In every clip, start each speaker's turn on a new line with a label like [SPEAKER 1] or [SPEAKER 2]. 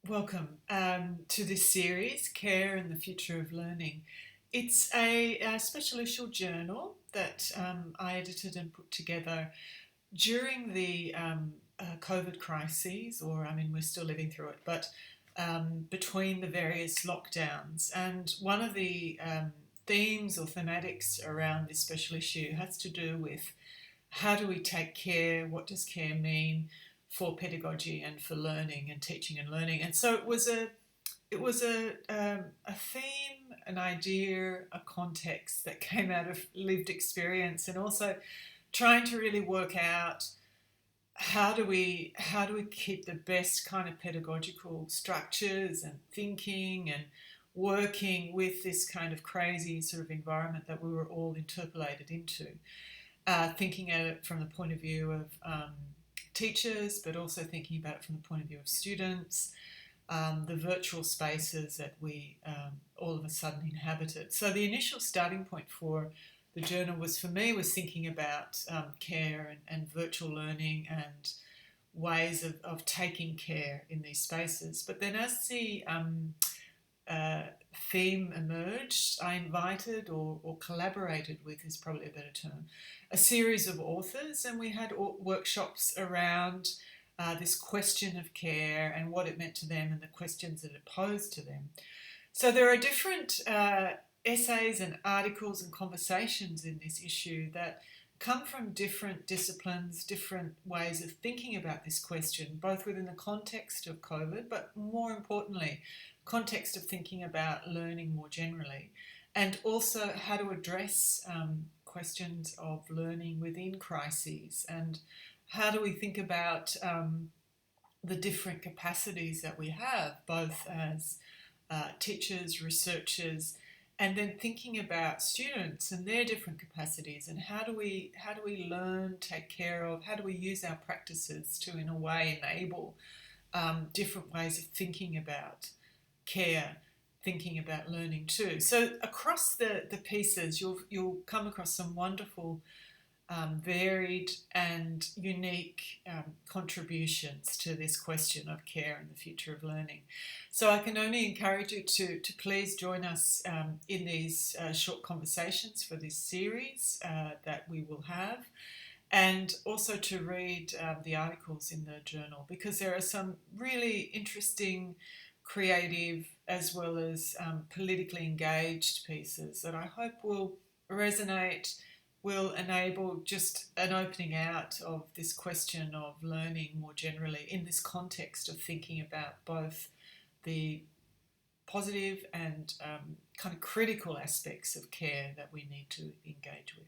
[SPEAKER 1] Welcome to this series, Care and the Future of Learning. It's a special issue journal that I edited and put together during the COVID crises, or I mean, we're still living through it, but between the various lockdowns. And one of the themes or thematics around this special issue has to do with how do we take care, what does care mean for pedagogy and for learning and teaching and learning. And so it was a theme, an idea, a context that came out of lived experience, and also trying to really work out how do we keep the best kind of pedagogical structures and thinking and working with this kind of crazy sort of environment that we were all interpolated into, thinking at it from the point of view of teachers, but also thinking about it from the point of view of students, the virtual spaces that we all of a sudden inhabited. So the initial starting point for the journal was, for me, was thinking about care and virtual learning and ways of taking care in these spaces. But then as the theme emerged, I invited or collaborated with, is probably a better term, a series of authors, and we had workshops around this question of care and what it meant to them and the questions that it posed to them. So there are different essays and articles and conversations in this issue that come from different disciplines, different ways of thinking about this question, both within the context of COVID, but more importantly, context of thinking about learning more generally, and also how to address questions of learning within crises, and how do we think about the different capacities that we have, both as teachers, researchers, and then thinking about students and their different capacities, and how do we learn, take care of, how do we use our practices to, in a way, enable different ways of thinking about care, thinking about learning too. So across the pieces, you'll come across some wonderful varied and unique contributions to this question of care and the future of learning. So I can only encourage you to please join us in these short conversations for this series that we will have, and also to read the articles in the journal, because there are some really interesting, creative, as well as politically engaged pieces that I hope will resonate, will enable just an opening out of this question of learning more generally in this context of thinking about both the positive and kind of critical aspects of care that we need to engage with.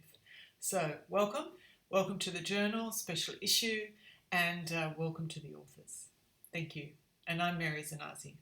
[SPEAKER 1] So welcome to the journal, special issue, and welcome to the authors. Thank you. And I'm Mary Zournazi.